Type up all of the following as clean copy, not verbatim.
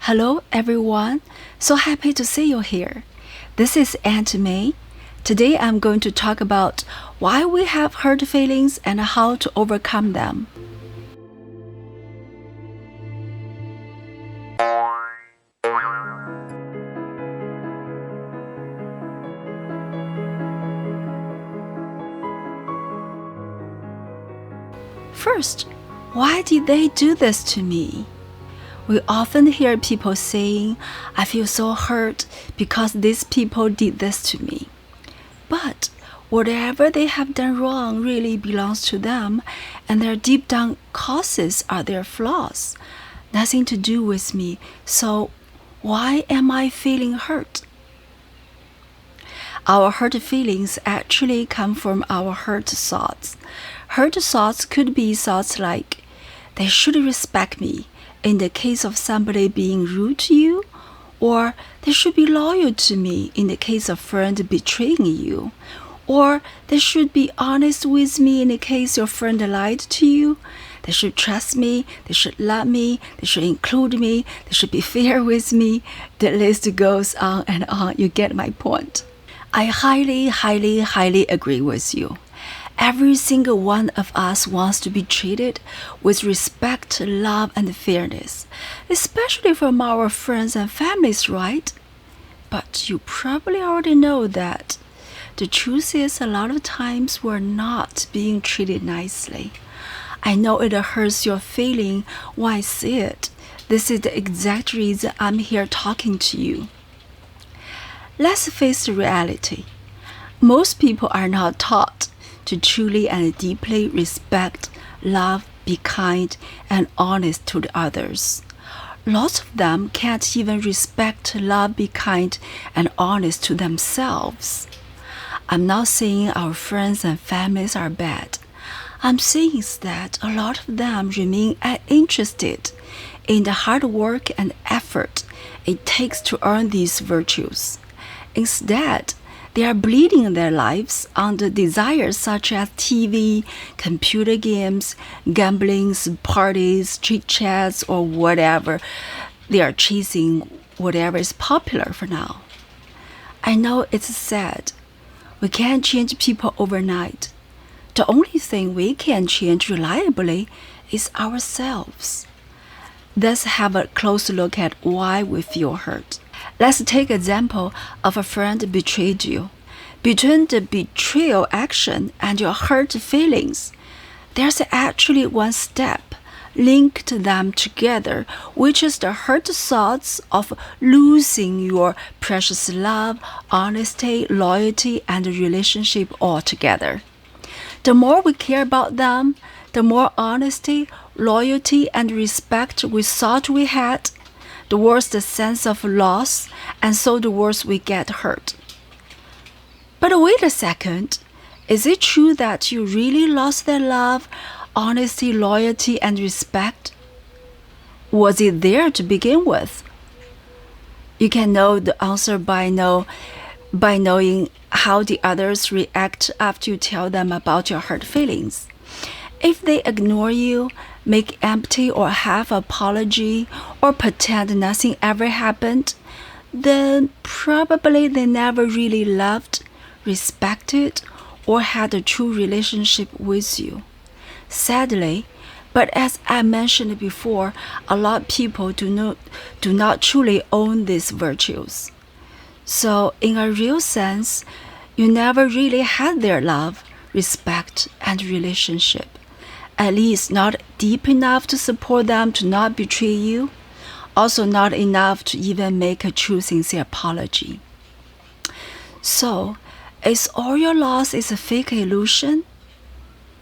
Hello, everyone. So happy to see you here. This is Aunt May. Today I'm going to talk about why we have hurt feelings and how to overcome them. First, why did they do this to me? We often hear people saying, I feel so hurt because these people did this to me. But whatever they have done wrong really belongs to them, and their deep down causes are their flaws. Nothing to do with me, so why am I feeling hurt? Our hurt feelings actually come from our hurt thoughts. Hurt thoughts could be thoughts like, they should respect me, in the case of somebody being rude to you, or they should be loyal to me in the case of a friend betraying you, or they should be honest with me in the case your friend lied to you. They should trust me, they should love me, they should include me, they should be fair with me. The list goes on and on. You get my point. I highly agree with you. Every single one of us wants to be treated with respect, love, and fairness, especially from our friends and families, right? But you probably already know that the truth is a lot of times we're not being treated nicely. I know it hurts your feeling when I see it. This is the exact reason I'm here talking to you. Let's face the reality. Most people are not taught to truly and deeply respect, love, be kind, and honest to the others. Lots of them can't even respect, love, be kind, and honest to themselves. I'm not saying our friends and families are bad. I'm saying that a lot of them remain uninterested in the hard work and effort it takes to earn these virtues. Instead, they are bleeding their lives on the desires such as TV, computer games, gamblings, parties, chit-chats, or whatever. They are chasing whatever is popular for now. I know it's sad. We can't change people overnight. The only thing we can change reliably is ourselves. Let's have a close look at why we feel hurt. Let's take an example of a friend betrayed you. Between the betrayal action and your hurt feelings, there's actually one step linked them together, which is the hurt thoughts of losing your precious love, honesty, loyalty, and relationship altogether. The more we care about them, the more honesty, loyalty, and respect we thought we had, the worse the sense of loss, and so the worse we get hurt. But wait a second, is it true that you really lost their love, honesty, loyalty, and respect? Was it there to begin with? You can know the answer by knowing how the others react after you tell them about your hurt feelings. If they ignore you, make empty or half apology, or pretend nothing ever happened, then probably they never really loved, respected, or had a true relationship with you. Sadly, but as I mentioned before, a lot of people do not truly own these virtues. So, in a real sense, you never really had their love, respect, and relationship. At least not deep enough to support them to not betray you, also not enough to even make a true sincere apology. So, is all your loss is a fake illusion?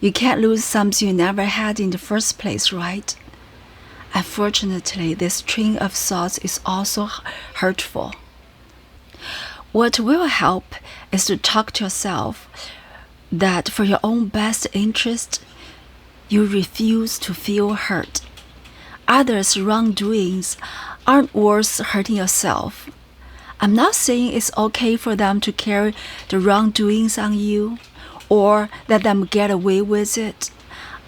You can't lose something you never had in the first place, right? Unfortunately, this train of thoughts is also hurtful. What will help is to talk to yourself that for your own best interest, you refuse to feel hurt. Others' wrongdoings aren't worth hurting yourself. I'm not saying it's okay for them to carry the wrongdoings on you or let them get away with it.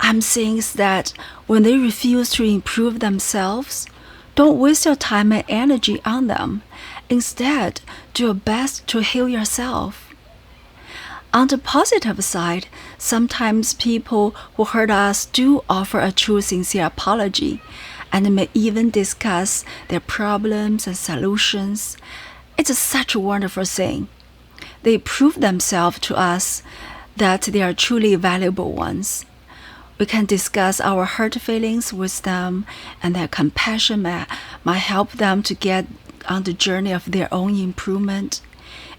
I'm saying that when they refuse to improve themselves, Don't waste your time and energy on them. Instead, do your best to heal yourself. On the positive side, sometimes people who hurt us do offer a true sincere apology and may even discuss their problems and solutions. It's such a wonderful thing. They prove themselves to us that they are truly valuable ones. We can discuss our hurt feelings with them, and their compassion might help them to get on the journey of their own improvement.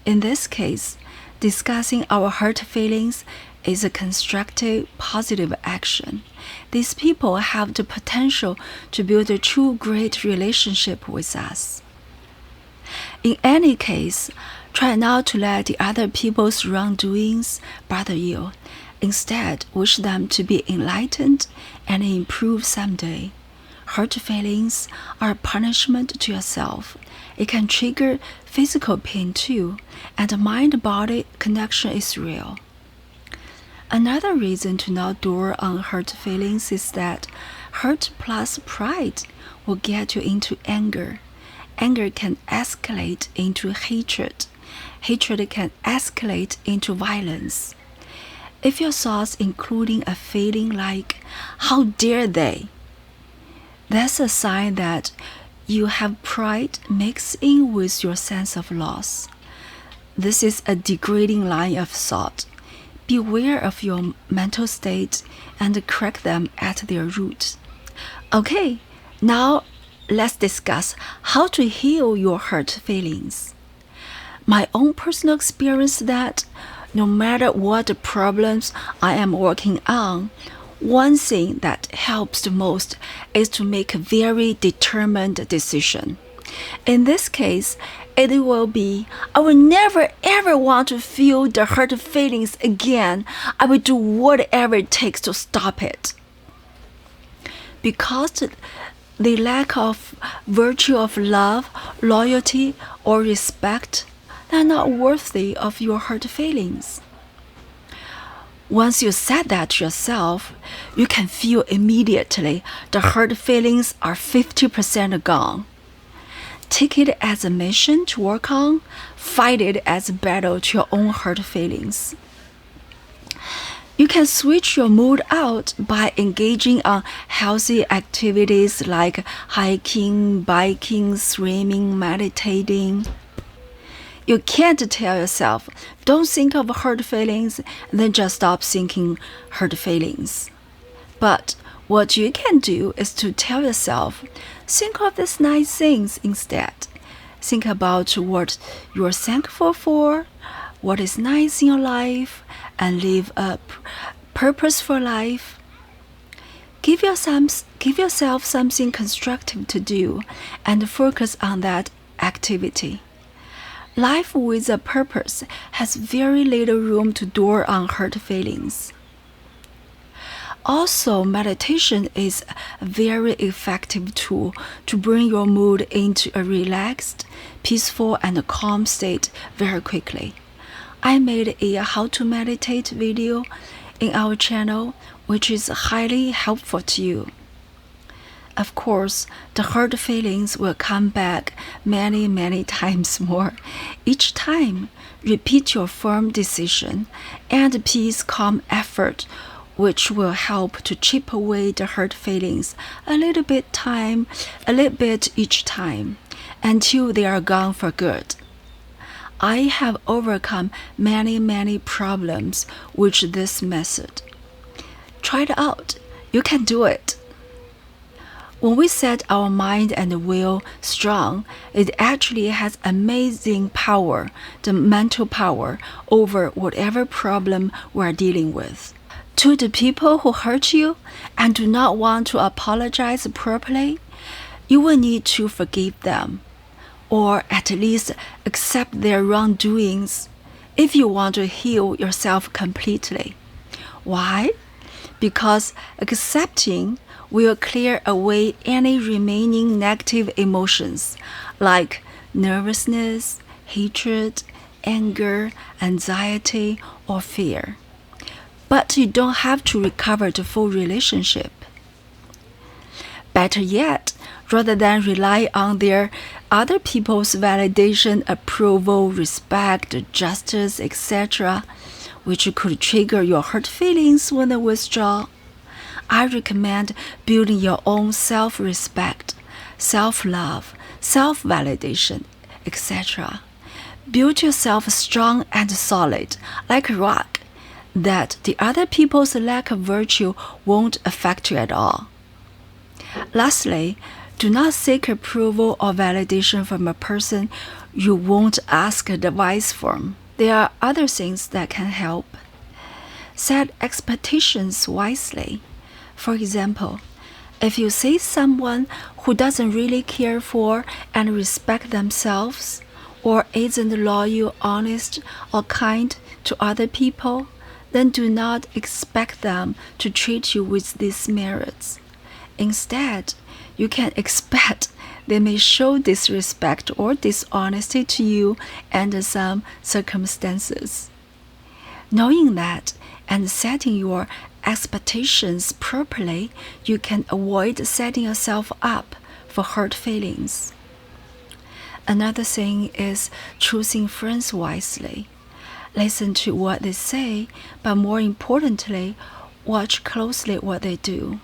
In this case, discussing our hurt feelings is a constructive, positive action. These people have the potential to build a true great relationship with us. In any case, try not to let the other people's wrongdoings bother you. Instead, wish them to be enlightened and improve someday. Hurt feelings are a punishment to yourself. It can trigger physical pain too, and the mind-body connection is real. Another reason to not dwell on hurt feelings is that hurt plus pride will get you into anger. Anger can escalate into hatred. Hatred can escalate into violence. If your thoughts including a feeling like, how dare they? That's a sign that you have pride mixed in with your sense of loss. This is a degrading line of thought. Beware of your mental state and correct them at their root. Okay, now let's discuss how to heal your hurt feelings. My own personal experience that no matter what the problems I am working on, one thing that helps the most is to make a very determined decision. In this case, it will be, I will never ever want to feel the hurt feelings again. I will do whatever it takes to stop it. Because the lack of virtue of love, loyalty, or respect, they're not worthy of your hurt feelings. Once you said that to yourself, you can feel immediately the hurt feelings are 50% gone. Take it as a mission to work on, fight it as a battle to your own hurt feelings. You can switch your mood out by engaging on healthy activities like hiking, biking, swimming, meditating. You can't tell yourself, don't think of hurt feelings, and then just stop thinking hurt feelings. But what you can do is to tell yourself, think of these nice things instead. Think about what you're thankful for, what is nice in your life, and live a purposeful life. Give yourself something constructive to do and focus on that activity. Life with a purpose has very little room to dwell on hurt feelings. Also, meditation is a very effective tool to bring your mood into a relaxed, peaceful, and calm state very quickly. I made a how to meditate video in our channel, which is highly helpful to you. Of course, the hurt feelings will come back many times more. Each time, repeat your firm decision and peace calm effort, which will help to chip away the hurt feelings a little bit each time, until they are gone for good. I have overcome many problems with this method. Try it out. You can do it. When we set our mind and will strong, it actually has amazing power, the mental power, over whatever problem we're dealing with. To the people who hurt you and do not want to apologize properly, you will need to forgive them, or at least accept their wrongdoings if you want to heal yourself completely. Why? Because accepting will clear away any remaining negative emotions like nervousness, hatred, anger, anxiety, or fear. But you don't have to recover the full relationship. Better yet, rather than rely on their other people's validation, approval, respect, justice, etc., which could trigger your hurt feelings when they withdraw. I recommend building your own self-respect, self-love, self-validation, etc. Build yourself strong and solid, like a rock, that the other people's lack of virtue won't affect you at all. Lastly, do not seek approval or validation from a person you won't ask advice from. There are other things that can help. Set expectations wisely. For example, if you see someone who doesn't really care for and respect themselves, or isn't loyal, honest, or kind to other people, then do not expect them to treat you with these merits. Instead, you can expect they may show disrespect or dishonesty to you under some circumstances. Knowing that and setting your expectations properly, you can avoid setting yourself up for hurt feelings. Another thing is choosing friends wisely. Listen to what they say, but more importantly, watch closely what they do.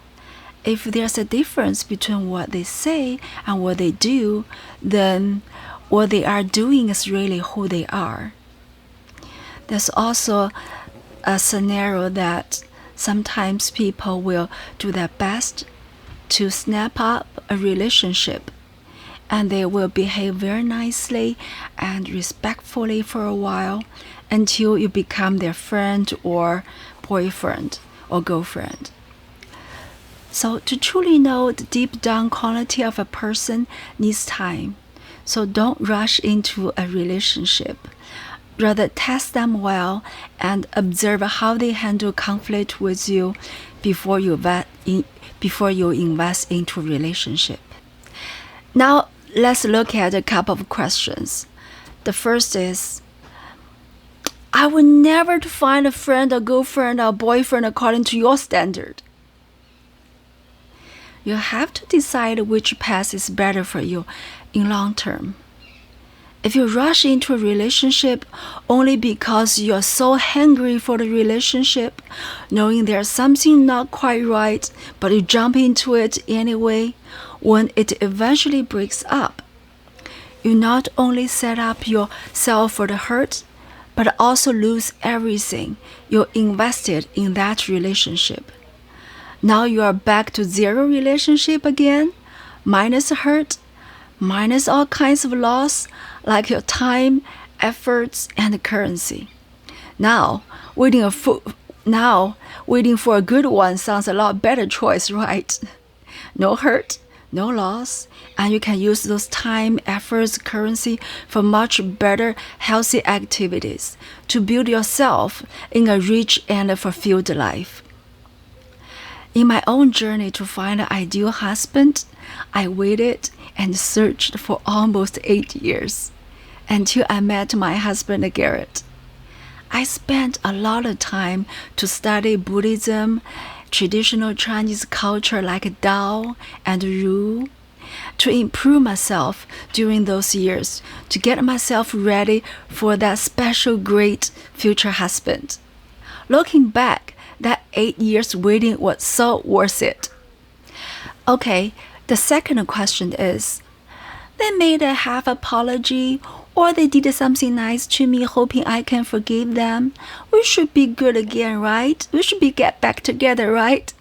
If there's a difference between what they say and what they do, then what they are doing is really who they are. There's also a scenario that sometimes people will do their best to snap up a relationship, and they will behave very nicely and respectfully for a while until you become their friend or boyfriend or girlfriend. So to truly know the deep down quality of a person needs time. So don't rush into a relationship. Rather test them well and observe how they handle conflict with you before you invest into a relationship. Now let's look at a couple of questions. The first is, I would never find a friend or girlfriend or boyfriend according to your standard. You have to decide which path is better for you in long term. If you rush into a relationship only because you're so hungry for the relationship, knowing there's something not quite right, but you jump into it anyway, when it eventually breaks up, you not only set up yourself for the hurt, but also lose everything you invested in that relationship. Now you are back to zero relationship again, minus hurt, minus all kinds of loss, like your time, efforts, and currency. Now, waiting for a good one sounds a lot better choice, right? No hurt, no loss, and you can use those time, efforts, currency for much better, healthy activities to build yourself in a rich and fulfilled life. In my own journey to find an ideal husband, I waited and searched for almost 8 years until I met my husband, Garrett. I spent a lot of time to study Buddhism, traditional Chinese culture like Tao and Ru, to improve myself during those years, to get myself ready for that special great future husband. Looking back, that 8 years waiting was so worth it. Okay, the second question is, they made a half apology or they did something nice to me hoping I can forgive them. We should be good again, right? We should get back together, right?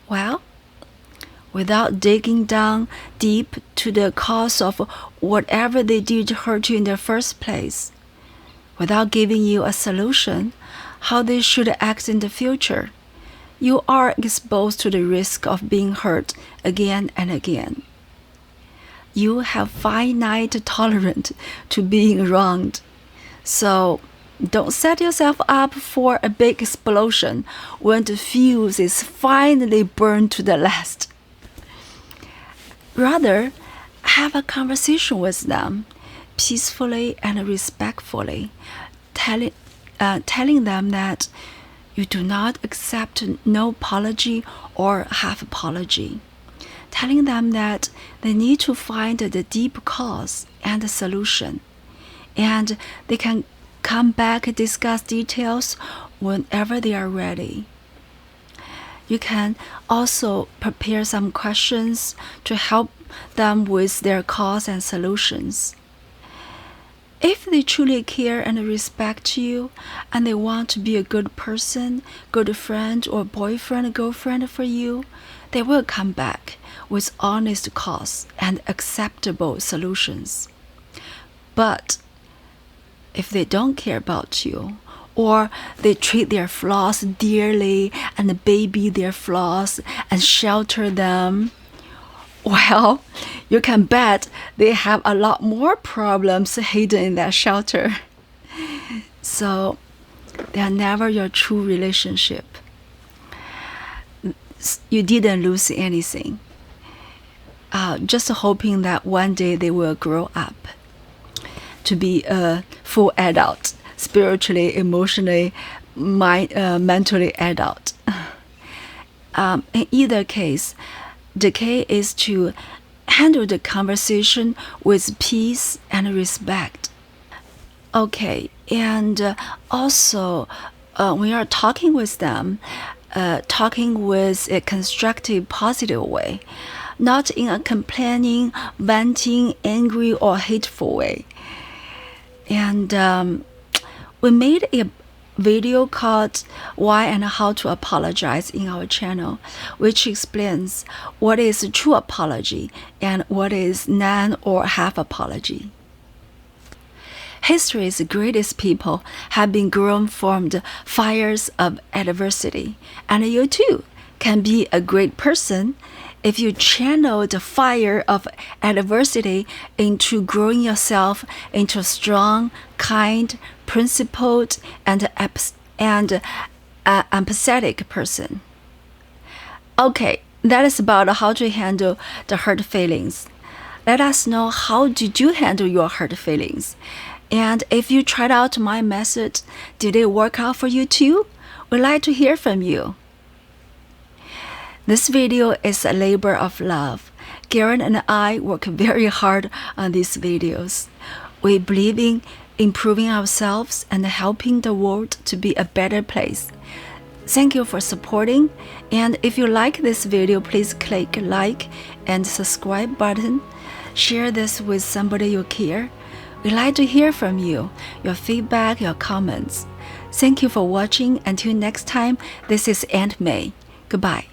Well, without digging down deep to the cause of whatever they did to hurt you in the first place, without giving you a solution, how they should act in the future, you are exposed to the risk of being hurt again and again. You have finite tolerance to being wronged. So don't set yourself up for a big explosion when the fuse is finally burned to the last. Rather, have a conversation with them peacefully and respectfully, telling them that you do not accept no apology or half apology. telling them that they need to find the deep cause and the solution, and they can come back and discuss details whenever they are ready. You can also prepare some questions to help them with their cause and solutions. If they truly care and respect you, and they want to be a good person, good friend, or boyfriend, girlfriend for you, they will come back with honest cause and acceptable solutions. But if they don't care about you, or they treat their flaws dearly and baby their flaws and shelter them, well, you can bet they have a lot more problems hidden in that shelter. So they are never your true relationship. You didn't lose anything. Just hoping that one day they will grow up to be a full adult, spiritually, emotionally, mentally adult. In either case, the key is to handle the conversation with peace and respect. Okay, and also when you are talking with them, talking with a constructive, positive way, not in a complaining, venting, angry, or hateful way. And we made a video called Why and How to Apologize in our channel, which explains what is a true apology and what is non or half apology. History's greatest people have been grown from the fires of adversity, and you too can be a great person if you channel the fire of adversity into growing yourself into a strong, kind, principled, and empathetic person. Okay, that is about how to handle the hurt feelings. Let us know, how did you handle your hurt feelings? And if you tried out my method, did it work out for you too? We'd like to hear from you. This video is a labor of love. Garen and I work very hard on these videos. We believe in improving ourselves and helping the world to be a better place. Thank you for supporting, and if you like this video, please click like and subscribe button. Share this with somebody you care. We'd like to hear from you, your feedback, your comments. Thank you for watching. Until next time, this is Aunt May. Goodbye.